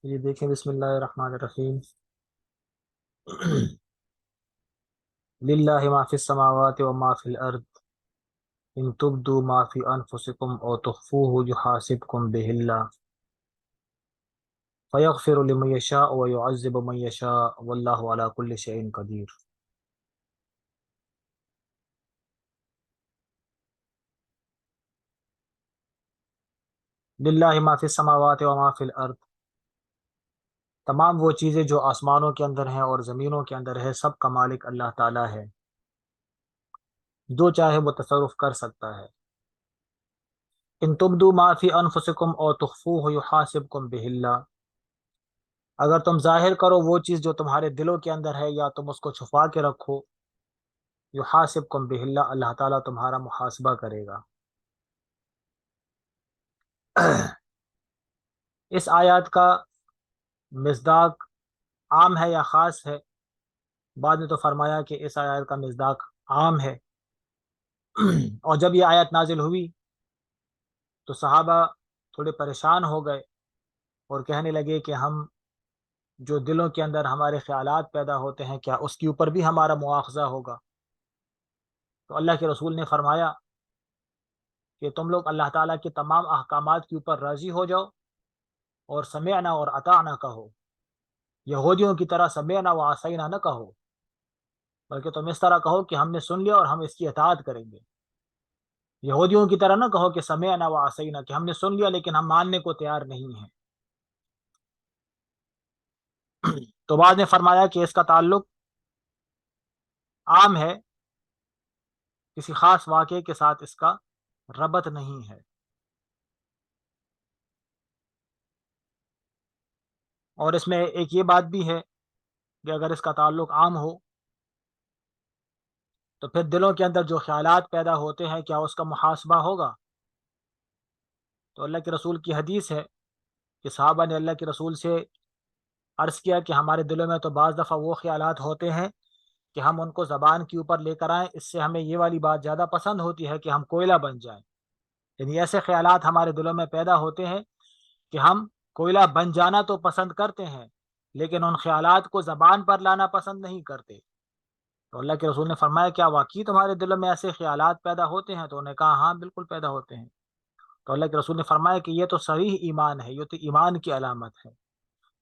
یہ دیکھیں، بسم اللہ الرحمن الرحیم۔ للہ ما فی السماوات و ما فی الارض ان تبدوا ما فی انفسکم او تخفوه یحاسبکم بہ اللہ فیغفر لمن یشاء و یعذب من یشاء واللہ علی کل شیء قدیر۔ للہ ما فی السماوات و ما فی الارض، تمام وہ چیزیں جو آسمانوں کے اندر ہیں اور زمینوں کے اندر ہے، سب کا مالک اللہ تعالی ہے، جو چاہے وہ تصرف کر سکتا ہے۔ ان تبدوا ما فی انفسکم او تخفوه یحاسبکم بہ اللہ، اگر تم ظاہر کرو وہ چیز جو تمہارے دلوں کے اندر ہے یا تم اس کو چھپا کے رکھو، یحاسبکم بہ اللہ، اللہ تعالیٰ تمہارا محاسبہ کرے گا۔ اس آیات کا مصداق عام ہے یا خاص ہے؟ بعد میں تو فرمایا کہ اس آیات کا مصداق عام ہے۔ اور جب یہ آیت نازل ہوئی تو صحابہ تھوڑے پریشان ہو گئے اور کہنے لگے کہ ہم جو دلوں کے اندر ہمارے خیالات پیدا ہوتے ہیں، کیا اس کے اوپر بھی ہمارا مواخذہ ہوگا؟ تو اللہ کے رسول نے فرمایا کہ تم لوگ اللہ تعالیٰ کے تمام احکامات کے اوپر راضی ہو جاؤ اور سمعنا اور اطعنا کہو۔ یہودیوں کی طرح سمعنا و عصینا نہ کہو، بلکہ تم اس طرح کہو کہ ہم نے سن لیا اور ہم اس کی اطاعت کریں گے۔ یہودیوں کی طرح نہ کہو کہ سمعنا و عصینا، کہ ہم نے سن لیا لیکن ہم ماننے کو تیار نہیں ہیں۔ تو بعد نے فرمایا کہ اس کا تعلق عام ہے، کسی خاص واقعے کے ساتھ اس کا ربط نہیں ہے۔ اور اس میں ایک یہ بات بھی ہے کہ اگر اس کا تعلق عام ہو تو پھر دلوں کے اندر جو خیالات پیدا ہوتے ہیں، کیا اس کا محاسبہ ہوگا؟ تو اللہ کے رسول کی حدیث ہے کہ صحابہ نے اللہ کے رسول سے عرض کیا کہ ہمارے دلوں میں تو بعض دفعہ وہ خیالات ہوتے ہیں کہ ہم ان کو زبان کے اوپر لے کر آئیں، اس سے ہمیں یہ والی بات زیادہ پسند ہوتی ہے کہ ہم کوئلہ بن جائیں۔ یعنی ایسے خیالات ہمارے دلوں میں پیدا ہوتے ہیں کہ ہم کوئلہ بن جانا تو پسند کرتے ہیں، لیکن ان خیالات کو زبان پر لانا پسند نہیں کرتے۔ تو اللہ کے رسول نے فرمایا کیا واقعی تمہارے دلوں میں ایسے خیالات پیدا ہوتے ہیں؟ تو انہوں نے کہا ہاں بالکل پیدا ہوتے ہیں۔ تو اللہ کے رسول نے فرمایا کہ یہ تو صریح ایمان ہے، یہ تو ایمان کی علامت ہے،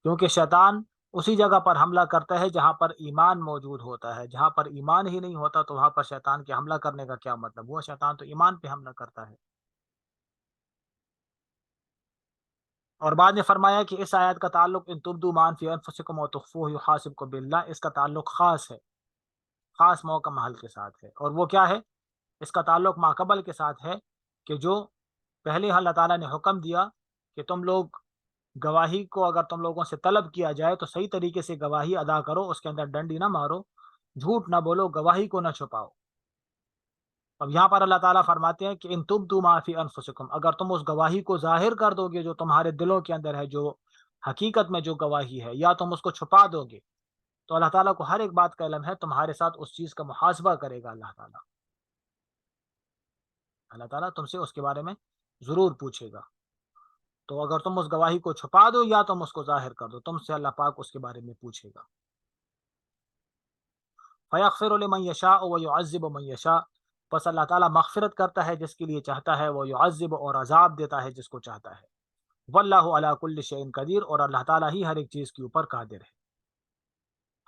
کیونکہ شیطان اسی جگہ پر حملہ کرتا ہے جہاں پر ایمان موجود ہوتا ہے۔ جہاں پر ایمان ہی نہیں ہوتا تو وہاں پر شیطان کے حملہ کرنے کا کیا مطلب؟ وہ شیطان تو ایمان پہ حملہ کرتا ہے۔ اور بعد نے فرمایا کہ اس آیت کا تعلق ان تبدوا ما فی انفسکم و تخفوہ یحاسبکم باللہ، اس کا تعلق خاص ہے، خاص موقع محل کے ساتھ ہے۔ اور وہ کیا ہے؟ اس کا تعلق ماقبل کے ساتھ ہے کہ جو پہلے اللہ تعالیٰ نے حکم دیا کہ تم لوگ گواہی کو اگر تم لوگوں سے طلب کیا جائے تو صحیح طریقے سے گواہی ادا کرو، اس کے اندر ڈنڈی نہ مارو، جھوٹ نہ بولو، گواہی کو نہ چھپاؤ۔ اب یہاں پر اللہ تعالیٰ فرماتے ہیں کہ ان تبدوا ما فی انفسکم، اگر تم اس گواہی کو ظاہر کر دو گے جو تمہارے دلوں کے اندر ہے، جو حقیقت میں جو گواہی ہے، یا تم اس کو چھپا دو گے، تو اللہ تعالیٰ کو ہر ایک بات کا علم ہے، تمہارے ساتھ اس چیز کا محاسبہ کرے گا اللہ تعالیٰ۔ اللہ تعالیٰ تم سے اس کے بارے میں ضرور پوچھے گا۔ تو اگر تم اس گواہی کو چھپا دو یا تم اس کو ظاہر کر دو، تم سے اللہ پاک اس کے بارے میں پوچھے گا۔ فَيَغْفِرُ لِمَن يَشَاءُ وَيُعَذِّبُ مَن يَشَاءُ، پس اللہ تعالیٰ مغفرت کرتا ہے جس کے لیے چاہتا ہے، وہ یعذب، اور عذاب دیتا ہے جس کو چاہتا ہے۔ واللہ علی کل شیء قدیر، اور اللہ تعالیٰ ہی ہر ایک چیز کے اوپر قادر ہے۔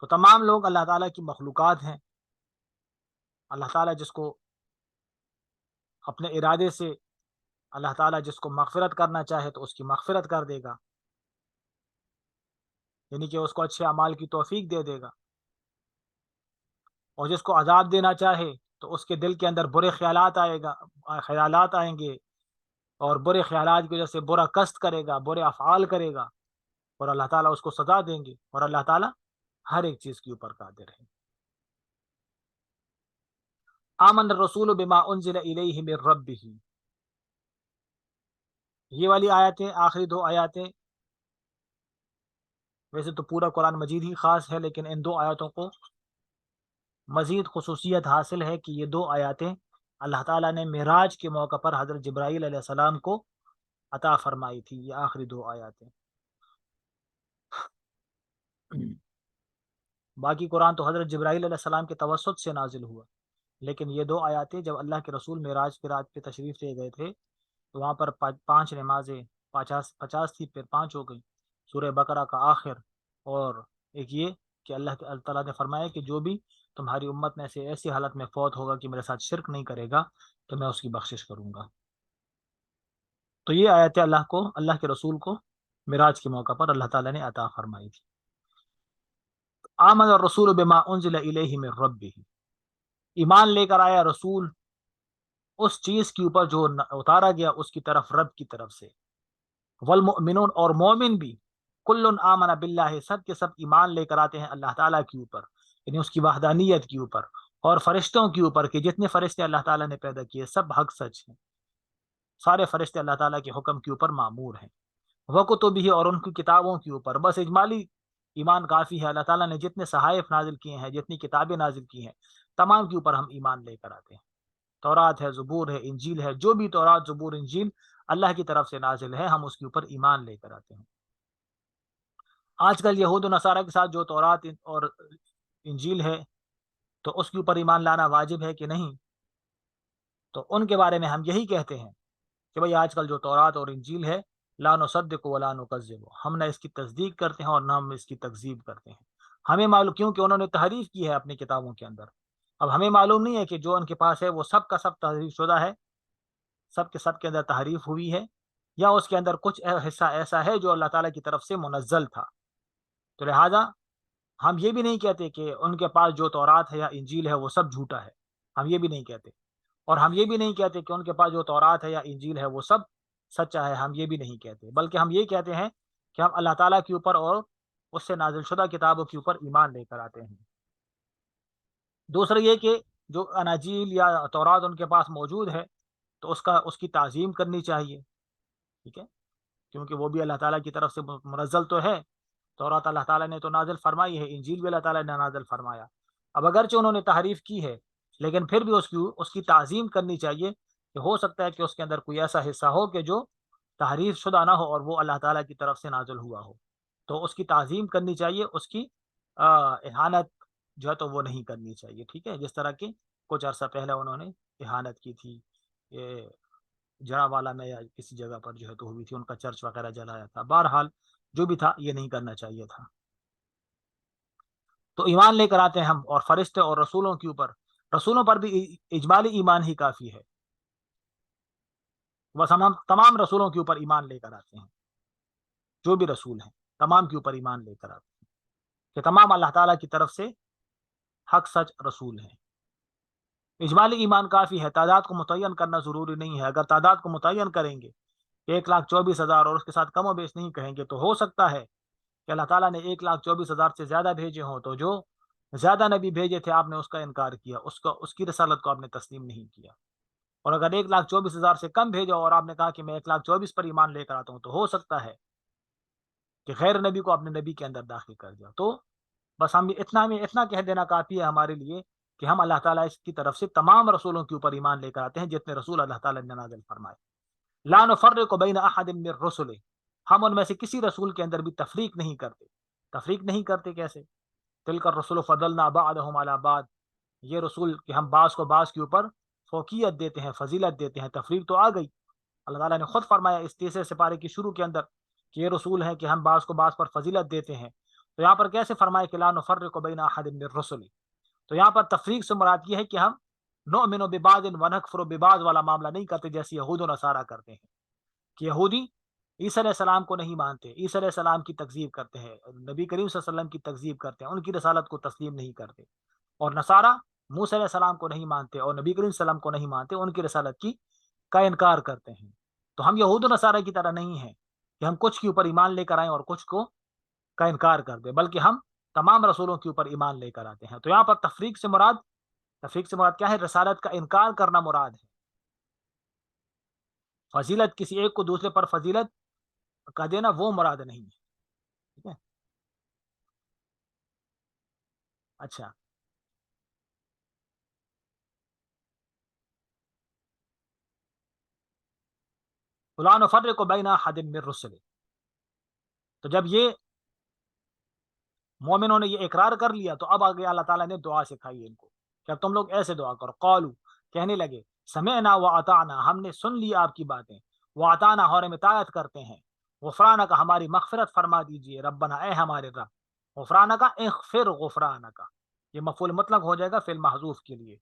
تو تمام لوگ اللہ تعالیٰ کی مخلوقات ہیں۔ اللہ تعالیٰ جس کو اپنے ارادے سے، اللہ تعالیٰ جس کو مغفرت کرنا چاہے تو اس کی مغفرت کر دے گا، یعنی کہ اس کو اچھے اعمال کی توفیق دے دے گا، اور جس کو عذاب دینا چاہے تو اس کے دل کے اندر برے خیالات آئیں گے، اور برے خیالات کی وجہ سے برا قصد کرے گا، برے افعال کرے گا، اور اللہ تعالیٰ اس کو سزا دیں گے، اور اللہ تعالیٰ ہر ایک چیز کے اوپر قادر ہے۔ آمن الرسول بما انزل الیہ من ربہ، یہ والی آیتیں، آخری دو آیاتیں، ویسے تو پورا قرآن مجید ہی خاص ہے، لیکن ان دو آیاتوں کو مزید خصوصیت حاصل ہے کہ یہ دو آیاتیں اللہ تعالیٰ نے معراج کے موقع پر حضرت جبرائیل علیہ السلام کو عطا فرمائی تھی، یہ آخری دو آیاتیں۔ باقی قرآن تو حضرت جبرائیل علیہ السلام کے توسط سے نازل ہوا، لیکن یہ دو آیاتیں جب اللہ کے رسول معراج کی رات پہ تشریف لے گئے تھے تو وہاں پر پانچ نمازیں، پچاس پچاس تھی پھر پانچ ہو گئی، سورہ بقرہ کا آخر، اور ایک یہ کہ اللہ تعالیٰ نے فرمایا کہ جو بھی تمہاری امت میں سے ایسی حالت میں فوت ہوگا کہ میرے ساتھ شرک نہیں کرے گا تو میں اس کی بخشش کروں گا۔ تو یہ آیتیں اللہ کے رسول کو معراج کے موقع پر اللہ تعالیٰ نے عطا فرمائی تھی۔ آمن الرسول بما انزل الیہ من ربہ، ایمان لے کر آیا رسول اس چیز کے اوپر جو اتارا گیا اس کی طرف رب کی طرف سے، والمؤمنون اور مومن بھی، کل آمن باللہ سب کے سب ایمان لے کر آتے ہیں اللہ تعالیٰ کے اوپر، یعنی اس کی وحدانیت کے اوپر، اور فرشتوں کے اوپر کہ جتنے فرشتے اللہ تعالیٰ نے پیدا کیے سب حق سچ ہیں، سارے فرشتے اللہ تعالیٰ کے حکم کے اوپر مامور ہیں، وکتبہ اور ان کی کتابوں کے اوپر، بس اجمالی ایمان کافی ہے۔ اللہ تعالیٰ نے جتنے صحائف نازل کیے ہیں، جتنی کتابیں نازل کی ہیں، تمام کے اوپر ہم ایمان لے کر آتے ہیں۔ تورات ہے، زبور ہے، انجیل ہے، جو بھی تورات زبور انجیل اللہ کی طرف سے نازل ہے ہم اس کے اوپر ایمان لے کر آتے ہیں۔ آج کل یہود و نصارہ کے ساتھ جو تورات اور انجیل ہے تو اس کے اوپر ایمان لانا واجب ہے کہ نہیں؟ تو ان کے بارے میں ہم یہی کہتے ہیں کہ بھئی آج کل جو تورات اور انجیل ہے، لا نصدق ولا نکذب، ہم نہ اس کی تصدیق کرتے ہیں اور نہ ہم اس کی تکذیب کرتے ہیں۔ ہمیں معلوم کیوں کہ انہوں نے تحریف کی ہے اپنی کتابوں کے اندر، اب ہمیں معلوم نہیں ہے کہ جو ان کے پاس ہے وہ سب کا سب تحریف شدہ ہے، سب کے اندر تحریف ہوئی ہے، یا اس کے اندر کچھ حصہ ایسا ہے جو اللہ تعالیٰ کی طرف سے منزل تھا۔ تو لہٰذا ہم یہ بھی نہیں کہتے کہ ان کے پاس جو تورات ہے یا انجیل ہے وہ سب جھوٹا ہے، ہم یہ بھی نہیں کہتے، اور ہم یہ بھی نہیں کہتے کہ ان کے پاس جو تورات ہے یا انجیل ہے وہ سب سچا ہے، ہم یہ بھی نہیں کہتے، بلکہ ہم یہ کہتے ہیں کہ ہم اللہ تعالیٰ کے اوپر اور اس سے نازل شدہ کتابوں کے اوپر ایمان لے کر آتے ہیں۔ دوسرا یہ کہ جو اناجیل یا تورات ان کے پاس موجود ہے تو اس کی تعظیم کرنی چاہیے، ٹھیک ہے، کیونکہ وہ بھی اللہ تعالیٰ کی طرف سے منزل تو ہے، تورات اللہ تعالیٰ نے تو نازل فرمائی ہے، انجیل بھی اللہ تعالیٰ نے نازل فرمایا، اب اگرچہ انہوں نے تحریف کی ہے لیکن پھر بھی اس کی تعظیم کرنی چاہیے، کہ ہو سکتا ہے کہ اس کے اندر کوئی ایسا حصہ ہو کہ جو تحریف شدہ نہ ہو اور وہ اللہ تعالیٰ کی طرف سے نازل ہوا ہو، تو اس کی تعظیم کرنی چاہیے، اس کی اہانت جو ہے تو وہ نہیں کرنی چاہیے، ٹھیک ہے، جس طرح کہ کچھ عرصہ پہلے انہوں نے اہانت کی تھی، جڑا والا میں یا کسی جگہ پر جو ہے تو ہوئی تھی، ان کا چرچ وغیرہ جلایا تھا، بہرحال جو بھی تھا یہ نہیں کرنا چاہیے تھا۔ تو ایمان لے کر آتے ہیں ہم، اور فرشتے اور رسولوں کے اوپر، رسولوں پر بھی اجمالی ایمان ہی کافی ہے، بس ہم تمام رسولوں کے اوپر ایمان لے کر آتے ہیں، جو بھی رسول ہیں تمام کے اوپر ایمان لے کر آتے ہیں کہ تمام اللہ تعالیٰ کی طرف سے حق سچ رسول ہیں۔ اجمالی ایمان کافی ہے، تعداد کو متعین کرنا ضروری نہیں ہے، اگر تعداد کو متعین کریں گے 1,24,000 اور اس کے ساتھ کم و بیش نہیں کہیں گے تو ہو سکتا ہے کہ اللہ تعالیٰ نے 1,24,000 سے زیادہ بھیجے ہوں، تو جو زیادہ نبی بھیجے تھے آپ نے اس کا انکار کیا، اس کی رسالت کو آپ نے تسلیم نہیں کیا، اور اگر 1,24,000 سے کم بھیجا اور آپ نے کہا کہ میں 1,24,000 پر ایمان لے کر آتا ہوں تو ہو سکتا ہے کہ غیر نبی کو اپنے نبی کے اندر داخل کر دیا۔ تو بس ہمیں اتنا کہہ دینا کافی ہے ہمارے لیے کہ ہم اللہ تعالیٰ کی طرف سے تمام رسولوں کے اوپر ایمان لے کر آتے ہیں جتنے رسول اللہ تعالیٰ نے نازل فرمائے۔ لا نفرق بین احد من الرسل، ہم ان میں سے کسی رسول کے اندر بھی تفریق نہیں کرتے۔ تفریق نہیں کرتے کیسے؟ تلک الرسل فضلنا بعضهم علی بعض، یہ رسول کہ ہم بعض کو بعض کے اوپر فوقیت دیتے ہیں، فضیلت دیتے ہیں، تفریق تو آ گئی۔ اللہ تعالیٰ نے خود فرمایا اس تیسرے سپارے کی شروع کے اندر کہ یہ رسول ہیں کہ ہم بعض کو بعض پر فضیلت دیتے ہیں، تو یہاں پر کیسے فرمایا کہ لا نفرق بین احد من الرسل؟ تو یہاں پر تفریق سے مراد یہ ہے کہ ہم نؤمن ببعض ونکفر ببعض والا معاملہ نہیں کرتے جیسے یہود و نصارہ کرتے ہیں، کہ یہودی عیسیٰ علیہ السلام کو نہیں مانتے، عیسیٰ علیہ السلام کی تکذیب کرتے ہیں، نبی کریم صلی اللہ علیہ وسلم کی تکذیب کرتے ہیں، ان کی رسالت کو تسلیم نہیں کرتے، اور نصارہ موسیٰ علیہ السلام کو نہیں مانتے اور نبی کریم صلی اللہ علیہ وسلم کو نہیں مانتے، ان کی رسالت کا انکار کرتے ہیں۔ تو ہم یہود و نصارہ کی طرح نہیں ہیں کہ ہم کچھ کے اوپر ایمان لے کر آئیں اور کچھ کا انکار کر دیں، بلکہ ہم تمام رسولوں کے اوپر ایمان لے کر آتے ہیں۔ تو یہاں پر تفریق سے مراد کیا ہے؟ رسالت کا انکار کرنا مراد ہے، فضیلت کسی ایک کو دوسرے پر فضیلت کا دینا وہ مراد نہیں ہے، ٹھیک ہے؟ اچھا، لا نفرق بین احد من الرسل، تو جب یہ مومنوں نے یہ اقرار کر لیا تو اب آگے اللہ تعالیٰ نے دعا سکھائی ان کو کہ اب تم لوگ ایسے دعا کرو. قالو کہنے لگے سمعنا واطعنا ہم نے سن لی آپ کی باتیں, واطعنا اور ہم اطاعت کرتے ہیں, غفرانہ کا ہماری مغفرت فرما دیجئے, ربنا اے ہمارے رب, غفرانہ کا اغفر غفرانہ کا یہ مفعول مطلق ہو جائے گا فعل محذوف کے لیے,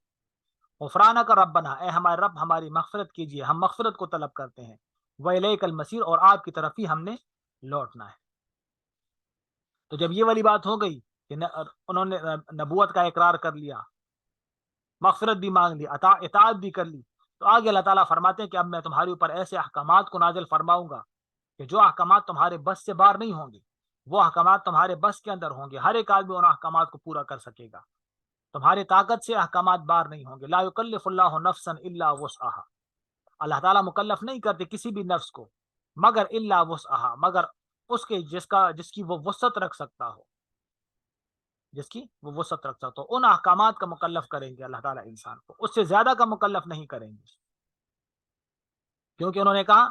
غفرانہ کا ربنا اے ہمارے رب ہماری مغفرت کیجئے, ہم مغفرت کو طلب کرتے ہیں, وإلیک المصیر اور آپ کی طرف ہی ہم نے لوٹنا ہے. تو جب یہ والی بات ہو گئی کہ انہوں نے نبوت کا اقرار کر لیا, مغفرت بھی مانگ لی, اطاعت بھی کر لی, تو آگے اللہ تعالیٰ فرماتے ہیں کہ اب میں تمہارے اوپر ایسے احکامات کو نازل فرماؤں گا کہ جو احکامات تمہارے بس سے باہر نہیں ہوں گے, وہ احکامات تمہارے بس کے اندر ہوں گے, ہر ایک آدمی ان احکامات کو پورا کر سکے گا, تمہاری طاقت سے احکامات باہر نہیں ہوں گے. لا یکلف اللہ نفسا الا وسعها, اللہ تعالیٰ مکلف نہیں کرتے کسی بھی نفس کو مگر الا وسعها, مگر اس کے جس کی وہ وسعت رکھ سکتا ہو, جس کی وہ وسعت رکھ سکتا ہو. ان احکامات کا مکلف کریں گے اللہ تعالیٰ انسان کو, اس سے زیادہ کا مکلف نہیں کریں گے, کیونکہ انہوں نے کہا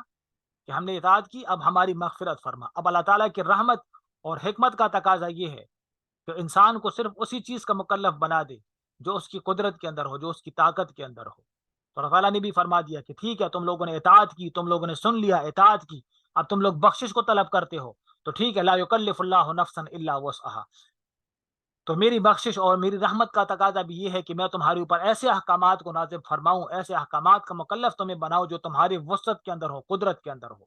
کہ ہم نے اطاعت کی, اب ہماری مغفرت فرما. اب اللہ تعالیٰ کی رحمت اور حکمت کا تقاضا یہ ہے کہ انسان کو صرف اسی چیز کا مکلف بنا دے جو اس کی قدرت کے اندر ہو, جو اس کی طاقت کے اندر ہو. تو اللہ تعالیٰ نے بھی فرما دیا کہ ٹھیک ہے تم لوگوں نے اطاعت کی, تم لوگوں نے سن لیا, اطاعت کی, اب تم لوگ بخشش کو طلب کرتے ہو تو ٹھیک ہے, لا یکلف اللہ نفسا الا وسعها, تو میری بخشش اور میری رحمت کا تقاضا بھی یہ ہے کہ میں تمہارے اوپر ایسے احکامات کو نازل فرماؤں, ایسے احکامات کا مکلف تمہیں بناؤ جو تمہاری وسعت کے اندر ہو, قدرت کے اندر ہو.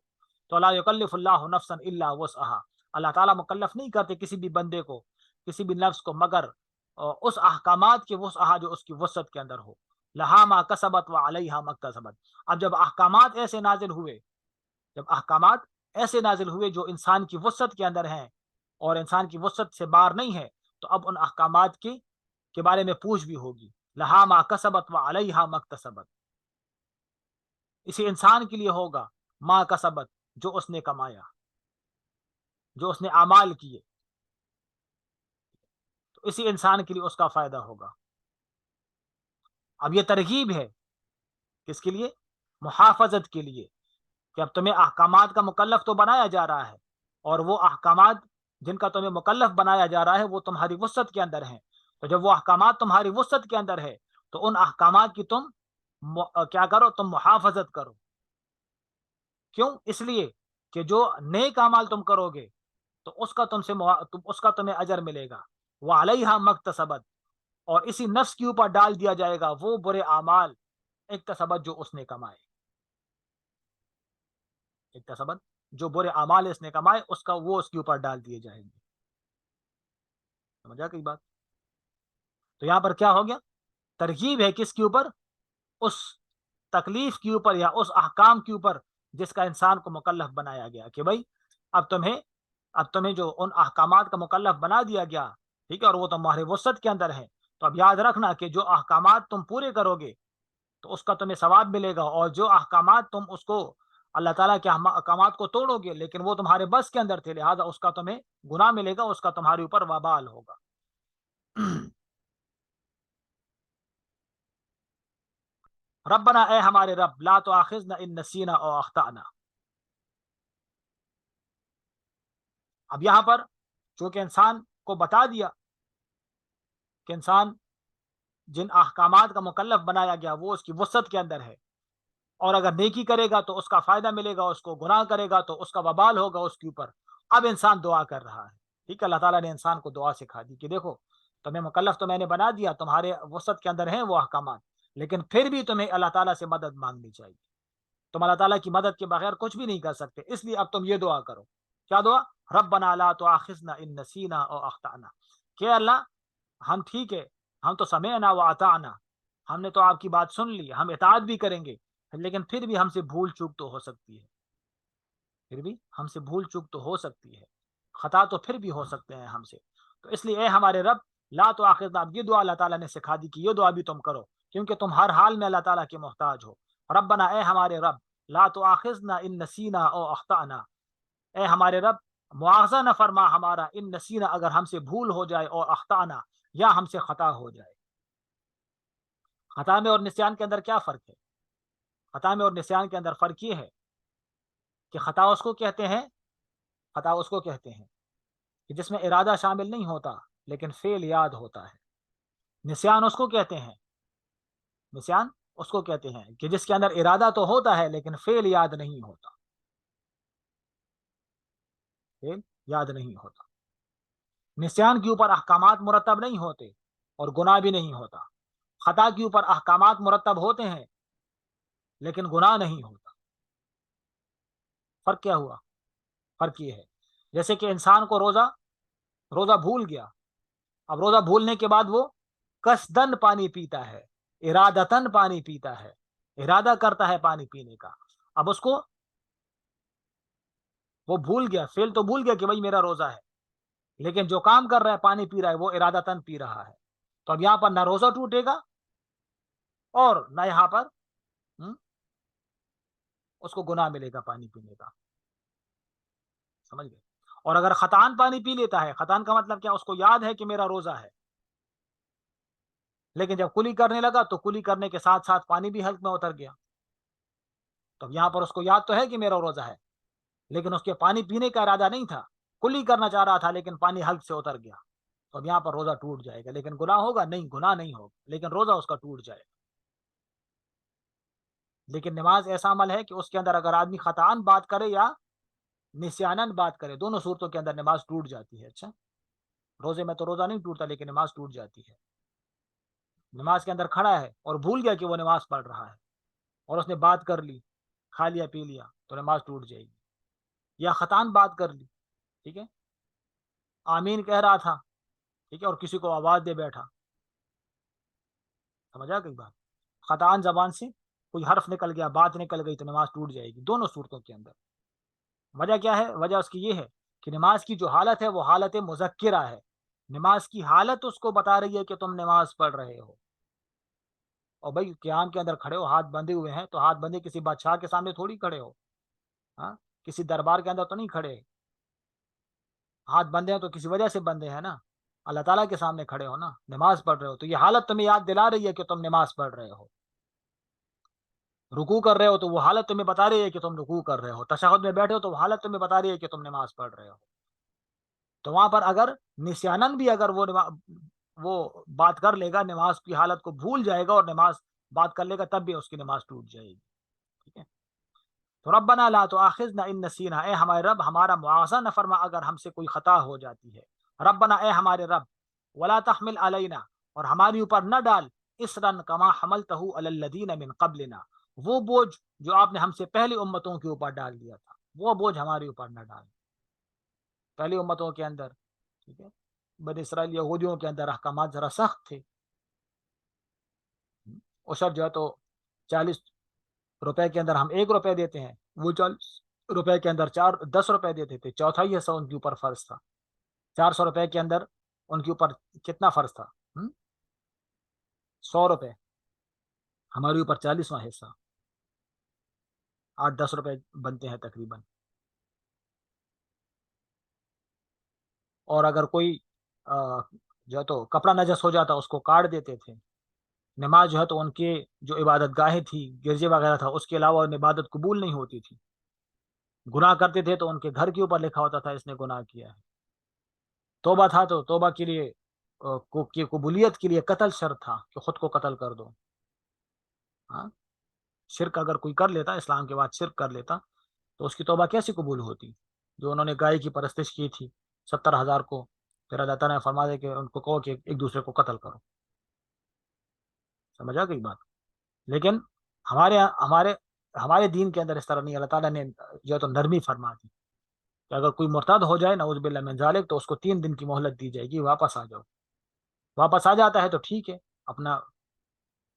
تو لا یکلف اللہ نفسا الا وسعها, اللہ تعالیٰ مکلف نہیں کرتے کسی بھی بندے کو, کسی بھی نفس کو, مگر اس احکامات کی وسعها جو اس کی وسعت کے اندر ہو. لہا ما کسبت وعلیہا ما اکتسبت. اب جب احکامات ایسے نازل ہوئے, جب احکامات ایسے نازل ہوئے جو انسان کی وسعت کے اندر ہیں اور انسان کی وسعت سے باہر نہیں ہے, تو اب ان احکامات کے بارے میں پوچھ بھی ہوگی. لہا ما کسبت وعلیہا ما اکتسبت, اسی انسان کے لیے ہوگا ما کسبت جو اس نے کمایا, جو اس نے اعمال کیے, تو اسی انسان کے لیے اس کا فائدہ ہوگا. اب یہ ترغیب ہے کس کے لیے؟ محافظت کے لیے, کہ اب تمہیں احکامات کا مکلف تو بنایا جا رہا ہے, اور وہ احکامات جن کا تمہیں مکلف بنایا جا رہا ہے وہ تمہاری وسعت کے اندر ہیں. تو جب وہ احکامات تمہاری وسعت کے اندر ہے تو ان احکامات کی تم کیا کرو, تم محافظت کرو. کیوں؟ اس لیے کہ جو نیک اعمال تم کرو گے تو اس کا تمہیں اجر ملے گا. وعلیہا مکتسبت, اور اسی نفس کے اوپر ڈال دیا جائے گا وہ برے اعمال اکتسبت جو اس نے کمائے, اکتسبت جو برے اعمال اس نے کمائے وہ اس کے اوپر ڈال دیے جائیں گے. سمجھا کئی بات؟ تو یہاں پر کیا ہو گیا؟ ترغیب ہے کس کے اوپر؟ اس تکلیف کے اوپر یا اس احکام کے اوپر جس کا انسان کو مکلف بنایا گیا, کہ بھائی اب تمہیں جو ان احکامات کا مکلف بنا دیا گیا, ٹھیک ہے, اور وہ تمہارے وسعت کے اندر ہے, تو اب یاد رکھنا کہ جو احکامات تم پورے کرو گے تو اس کا تمہیں ثواب ملے گا, اور جو احکامات تم اس کو اللہ تعالیٰ کے احکامات کو توڑو گے لیکن وہ تمہارے بس کے اندر تھے, لہٰذا اس کا تمہیں گناہ ملے گا, اس کا تمہارے اوپر وبال ہوگا. ربنا اے ہمارے رب, لا تؤاخذنا ان نسینا او اخطأنا. اب یہاں پر چونکہ انسان کو بتا دیا کہ انسان جن احکامات کا مکلف بنایا گیا وہ اس کی وسعت کے اندر ہے, اور اگر نیکی کرے گا تو اس کا فائدہ ملے گا, اس کو گناہ کرے گا تو اس کا وبال ہوگا اس کے اوپر. اب انسان دعا کر رہا ہے, ٹھیک ہے, اللہ تعالیٰ نے انسان کو دعا سکھا دی کہ دیکھو تمہیں مکلف تو میں نے بنا دیا, تمہارے وسعت کے اندر ہیں وہ احکامات, لیکن پھر بھی تمہیں اللہ تعالیٰ سے مدد مانگنی چاہیے. تم اللہ تعالیٰ کی مدد کے بغیر کچھ بھی نہیں کر سکتے, اس لیے اب تم یہ دعا کرو. کیا دعا؟ ربنا لا تؤاخذنا ان نسینا او اخطأنا, کہ اللہ ہم ٹھیک ہے, ہم تو سمعنا واطعنا, ہم نے تو آپ کی بات سن لی, ہم اطاعت بھی کریں گے, لیکن پھر بھی ہم سے بھول چوک تو ہو سکتی ہے, پھر بھی ہم سے بھول چوک تو ہو سکتی ہے, خطا تو پھر بھی ہو سکتے ہیں ہم سے. تو اس لیے اے ہمارے رب لا تؤاخذنا, اب یہ دعا اللہ تعالیٰ نے سکھا دی کہ یہ دعا بھی تم کرو, کیونکہ تم ہر حال میں اللہ تعالیٰ کے محتاج ہو. ربنا اے ہمارے رب, لا تؤاخذنا ان نسینا او اخطأنا, اے ہمارے رب مواخذہ نہ فرما ہمارا, ان نسینا اگر ہم سے بھول ہو جائے, اور اخطأنا یا ہم سے خطا ہو جائے. خطا میں اور نسیان کے اندر کیا فرق ہے؟ خطا میں اور نسیان کے اندر فرق یہ ہے کہ خطا اس کو کہتے ہیں کہ جس میں ارادہ شامل نہیں ہوتا لیکن فعل یاد ہوتا ہے۔ نسیان اس کو کہتے ہیں، نسیان اس کو کہتے ہیں کہ جس کے اندر ارادہ تو ہوتا ہے لیکن فعل یاد نہیں ہوتا، فعل یاد نہیں ہوتا۔ نسیان کے اوپر احکامات مرتب نہیں ہوتے اور گناہ بھی نہیں ہوتا، خطا کے اوپر احکامات مرتب ہوتے ہیں لیکن گناہ نہیں ہوتا۔ فرق کیا ہوا؟ فرق یہ ہے جیسے کہ انسان کو روزہ بھول گیا، اب روزہ بھولنے کے بعد وہ قصدن پانی پیتا ہے، ارادتن پانی پیتا ہے، ارادہ کرتا ہے پانی پینے کا، اب اس کو وہ بھول گیا، فعل تو بھول گیا کہ بھائی میرا روزہ ہے، لیکن جو کام کر رہا ہے پانی پی رہا ہے وہ ارادتن پی رہا ہے، تو اب یہاں پر نہ روزہ ٹوٹے گا اور نہ یہاں پر اس کو گناہ ملے گا پانی پینے کا، سمجھ گئے؟ اور اگر خطان پانی پی لیتا ہے، خطان کا مطلب کیا؟ اس کو یاد ہے کہ میرا روزہ ہے، لیکن جب کلی کرنے لگا تو کلی کرنے کے ساتھ ساتھ پانی بھی حلق میں اتر گیا، تو یہاں پر اس کو یاد تو ہے کہ میرا روزہ ہے لیکن اس کے پانی پینے کا ارادہ نہیں تھا، کلی کرنا چاہ رہا تھا لیکن پانی حلق سے اتر گیا، تو اب یہاں پر روزہ ٹوٹ جائے گا، لیکن گناہ ہوگا نہیں، گناہ نہیں ہوگا لیکن روزہ اس کا ٹوٹ جائے گا۔ لیکن نماز ایسا عمل ہے کہ اس کے اندر اگر آدمی خطان بات کرے یا نسیانن بات کرے، دونوں صورتوں کے اندر نماز ٹوٹ جاتی ہے۔ اچھا، روزے میں تو روزہ نہیں ٹوٹتا لیکن نماز ٹوٹ جاتی ہے۔ نماز کے اندر کھڑا ہے اور بھول گیا کہ وہ نماز پڑھ رہا ہے اور اس نے بات کر لی، کھا لیا پی لیا، تو نماز ٹوٹ جائے گی۔ یا خطان بات کر لی، ٹھیک ہے، آمین کہہ رہا تھا، ٹھیک ہے، اور کسی کو آواز دے بیٹھا، سمجھا کئی بات؟ خطان زبان سے کوئی حرف نکل گیا، بات نکل گئی، تو نماز ٹوٹ جائے گی دونوں صورتوں کے اندر۔ وجہ کیا ہے؟ وجہ اس کی یہ ہے کہ نماز کی جو حالت ہے وہ حالت مذکرہ ہے، نماز کی حالت اس کو بتا رہی ہے کہ تم نماز پڑھ رہے ہو۔ اور بھائی قیام کے اندر کھڑے ہو، ہاتھ بندھے ہوئے ہیں، تو ہاتھ بندھے کسی بادشاہ کے سامنے تھوڑی کھڑے ہو، ہاں، کسی دربار کے اندر تو نہیں کھڑے، ہاتھ بندھے ہیں تو کسی وجہ سے بندھے ہیں نا، اللہ تعالیٰ کے سامنے کھڑے ہو نا، نماز پڑھ رہے ہو، تو یہ حالت تمہیں یاد دلا رہی ہے کہ تم نماز پڑھ رہے ہو۔ رکوع کر رہے ہو تو وہ حالت تمہیں بتا رہی ہے کہ تم رکوع کر رہے ہو، تشہد میں بیٹھے ہو تو وہ حالت تمہیں بتا رہی ہے کہ تم نماز پڑھ رہے ہو۔ تو وہاں پر اگر نسیانن بھی اگر وہ بات کر لے گا، نماز کی حالت کو بھول جائے گا اور نماز بات کر لے گا، تب بھی اس کی نماز ٹوٹ جائے گی، ٹھیک ہے؟ تو ربنا لا تؤاخذنا ان نسینا، اے ہمارے رب ہمارا مواخذہ نہ فرما اگر ہم سے کوئی خطا ہو جاتی ہے۔ ربنا، اے ہمارے رب، ولا تحمل علینا، اور ہماری اوپر نہ ڈال، اسرن کما حملتہ علی الذین من قبلنا، وہ بوجھ جو آپ نے ہم سے پہلی امتوں کے اوپر ڈال دیا تھا، وہ بوجھ ہمارے اوپر نہ ڈال۔ پہلی امتوں کے اندر، ٹھیک ہے، بنی اسرائیل یہودیوں کے اندر احکامات ذرا سخت تھے، عشر جو ہے تو 40 روپے کے اندر ہم 1 روپے دیتے ہیں، وہ 40 روپے کے اندر 10 روپے دیتے تھے، چوتھائی حصہ ان کے اوپر فرض تھا۔ 400 روپے کے اندر ان کے اوپر کتنا فرض تھا؟ 100 روپے، ہمارے اوپر 40واں حصہ، 8-10 روپے بنتے ہیں تقریباً۔ اور اگر کوئی جو ہے تو کپڑا نجس ہو جاتا اس کو کاٹ دیتے تھے۔ نماز جو ہے تو ان کے جو عبادت گاہیں تھی، گرجے وغیرہ تھا، اس کے علاوہ ان عبادت قبول نہیں ہوتی تھی۔ گناہ کرتے تھے تو ان کے گھر کے اوپر لکھا ہوتا تھا اس نے گناہ کیا ہے۔ توبہ تھا تو توبہ کے لیے کی قبولیت کے لیے قتل شرط تھا کہ خود کو قتل کر دو، ہاں، شرک اگر کوئی کر لیتا، اسلام کے بعد شرک کر لیتا، تو اس کی توبہ کیسے قبول ہوتی؟ جو انہوں نے گائے کی پرستش کی تھی 70,000 کو، پھر اللہ تعالیٰ نے فرما دے کہ ان کو کہو کہ ایک دوسرے کو قتل کرو، سمجھا گئی بات؟ لیکن ہمارے ہمارے ہمارے دین کے اندر اس طرح نہیں، اللہ تعالیٰ نے جو ہے تو نرمی فرما دی کہ اگر کوئی مرتد ہو جائے نعوذ باللہ من ذالک، تو اس کو 3 دن کی مہلت دی جائے گی، واپس آ جاؤ۔ واپس آ جاتا ہے تو ٹھیک ہے، اپنا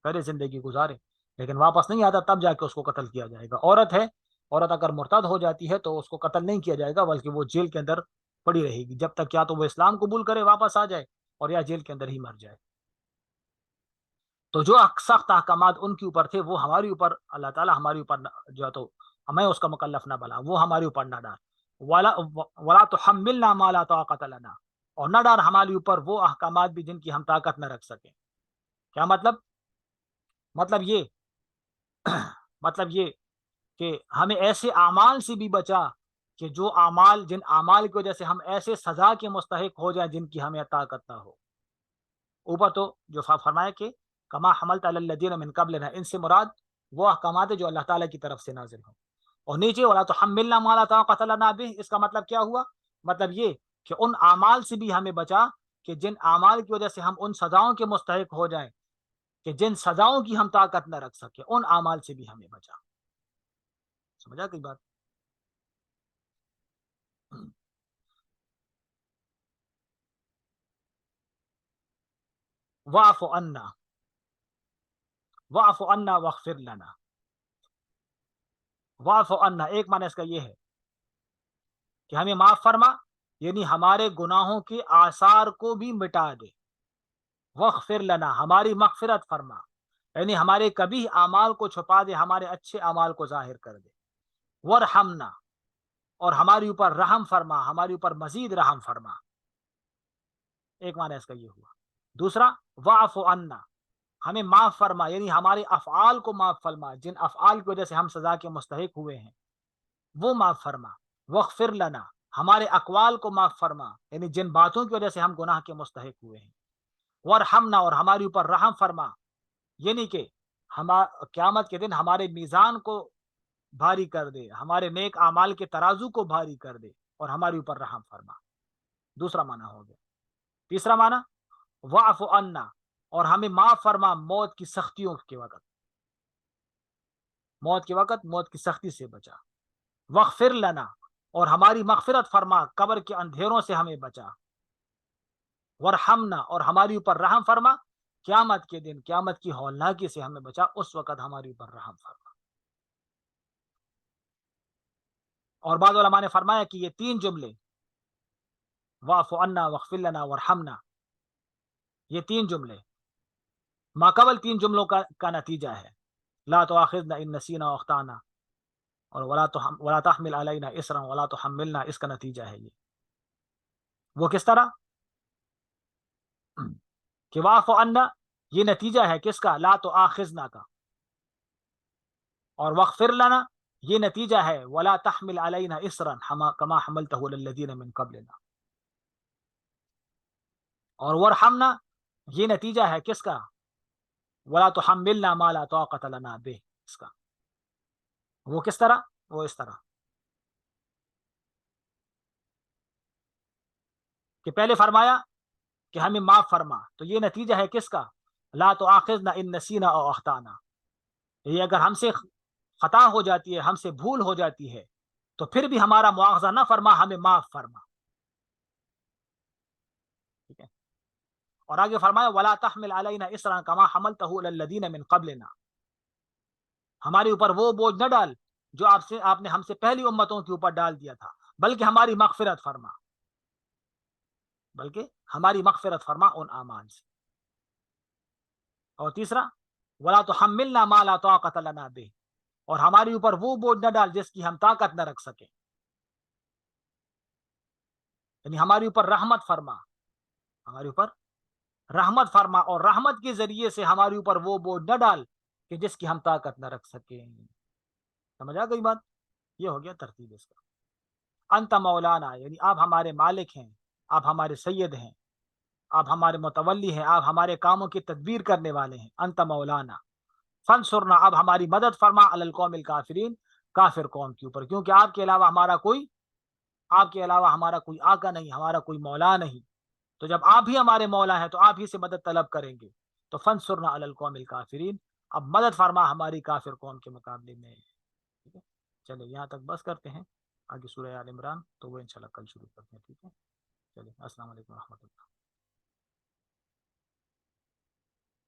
کرے زندگی گزارے، لیکن واپس نہیں آتا تب جا کے اس کو قتل کیا جائے گا۔ عورت ہے، عورت اگر مرتد ہو جاتی ہے تو اس کو قتل نہیں کیا جائے گا، بلکہ وہ جیل کے اندر پڑی رہے گی جب تک یا تو وہ اسلام قبول کرے واپس آ جائے، اور یا جیل کے اندر ہی مر جائے۔ تو جو سخت احکامات ان کے اوپر تھے وہ ہمارے اوپر اللہ تعالیٰ ہمارے اوپر جو ہے تو ہمیں اس کا مکلف نہ بنا، وہ ہمارے اوپر نہ ڈال۔ ولا تحملنا ما لا طاقت لنا، اور نہ ڈال ہمارے اوپر وہ احکامات بھی جن کی ہم طاقت نہ رکھ سکیں۔ کیا مطلب؟ مطلب یہ مطلب یہ کہ ہمیں ایسے اعمال سے بھی بچا کہ جو اعمال جن اعمال کی وجہ سے ہم ایسے سزا کے مستحق ہو جائیں جن کی ہمیں طاقت نہ ہو. اوپر تو جو فرمایا کہ کما حملت علی الذین من قبلنا، ان سے مراد وہ احکامات جو اللہ تعالیٰ کی طرف سے نازل ہوں. اور نیچے ولا تحملنا ما لا طاقت لنا به، اس کا مطلب کیا ہوا؟ مطلب یہ کہ ان اعمال سے بھی ہمیں بچا کہ جن اعمال کی وجہ سے ہم ان سزاؤں کے مستحق ہو جائیں کہ جن سزاؤں کی ہم طاقت نہ رکھ سکے، ان اعمال سے بھی ہمیں بچا. سمجھا کوئی بات؟ واعف عنا، واعف عنا واغفر لنا. واعف عنا ایک معنی اس کا یہ ہے کہ ہمیں معاف فرما، یعنی ہمارے گناہوں کے آثار کو بھی مٹا دے. واغفر لنا، ہماری مغفرت فرما، یعنی ہمارے کبھی اعمال کو چھپا دے، ہمارے اچھے اعمال کو ظاہر کر دے. ورحمنا، اور ہمارے اوپر رحم فرما، ہمارے اوپر مزید رحم فرما. ایک معنی اس کا یہ ہوا. دوسرا واعف عنا، ہمیں معاف فرما، یعنی ہمارے افعال کو معاف فرما، جن افعال کی وجہ سے ہم سزا کے مستحق ہوئے ہیں وہ معاف فرما. واغفر لنا، ہمارے اقوال کو معاف فرما، یعنی جن باتوں کی وجہ سے ہم گناہ کے مستحق ہوئے ہیں. ورحمنا، اور ہمارے اوپر رحم فرما، یعنی کہ ہم قیامت کے دن ہمارے میزان کو بھاری کر دے، ہمارے نیک اعمال کے ترازو کو بھاری کر دے اور ہمارے اوپر رحم فرما. دوسرا معنی ہو گیا. تیسرا معنی واعف عنا، اور ہمیں معاف فرما موت کی سختیوں کے وقت، موت کے وقت موت کی سختی سے بچا. واغفر لنا، اور ہماری مغفرت فرما، قبر کے اندھیروں سے ہمیں بچا. ورحمنا، اور ہماری اوپر رحم فرما، قیامت کے دن قیامت کی ہولناکی سے ہمیں بچا، اس وقت ہماری اوپر رحم فرما. اور بعض علماء نے فرمایا کہ یہ تین جملے واعف عنا واغفر لنا ورحمنا، یہ تین جملے ماقبل تین جملوں کا نتیجہ ہے. لا تؤاخذنا ان نسینا واخطانا، اور ولا تحمل علینا اسرا ولا تحملنا، اس کا نتیجہ ہے یہ. وہ کس طرح کہ واعف عنا یہ نتیجہ ہے کس کا؟ لا تؤاخذنا کا. اور واغفر لنا یہ نتیجہ ہے ولا تحمل علینا اسرا کما حملته على الذين من قبلنا. اور ورحمنا یہ نتیجہ ہے کس کا؟ ولا تحملنا ما لا طاقت لنا به، اس کا. وہ کس طرح؟ وہ اس طرح کہ پہلے فرمایا کہ ہمیں معاف فرما، تو یہ نتیجہ ہے کس کا؟ لا تؤاخذنا ان نسینا او اخطانا. یہ اگر ہم سے خطا ہو جاتی ہے، ہم سے بھول ہو جاتی ہے، تو پھر بھی ہمارا مواخذہ نہ فرما، ہمیں معاف فرما. ٹھیک ہے. اور آگے فرمایا ولا تحمل علینا اسرا کما حملته على الذين من قبلنا، ہمارے اوپر وہ بوجھ نہ ڈال جو آپ نے ہم سے پہلی امتوں کے اوپر ڈال دیا تھا، بلکہ ہماری مغفرت فرما، بلکہ ہماری مغفرت فرما ان اعمال سے. اور تیسرا ولا تحملنا ما لا طاقت لنا به، اور ہمارے اوپر وہ بوجھ نہ ڈال جس کی ہم طاقت نہ رکھ سکیں، یعنی ہمارے اوپر رحمت فرما، ہمارے اوپر رحمت فرما، اور رحمت کے ذریعے سے ہمارے اوپر وہ بوجھ نہ ڈال کہ جس کی ہم طاقت نہ رکھ سکیں. سمجھا گئی بات؟ یہ ہو گیا ترتیب اس کا. انت مولانا، یعنی آپ ہمارے مالک ہیں، آپ ہمارے سید ہیں، آپ ہمارے متولی ہیں، آپ ہمارے کاموں کی تدبیر کرنے والے ہیں. انت مولانا فانصرنا، اب ہماری مدد فرما علی القوم الکافرین، کافر قوم کے اوپر، کیونکہ آپ کے علاوہ ہمارا کوئی آقا نہیں، ہمارا کوئی مولا نہیں. تو جب آپ ہی ہمارے مولا ہیں تو آپ ہی سے مدد طلب کریں گے. تو فانصرنا علی القوم الکافرین، اب مدد فرما ہماری کافر قوم کے مقابلے میں. ٹھیک ہے. چلے یہاں تک بس کرتے ہیں، آگے سورہ آل عمران تو وہ انشاءاللہ کل شروع کرتے ہیں. ٹھیک ہے. چلیے السلام علیکم و رحمۃ اللہ.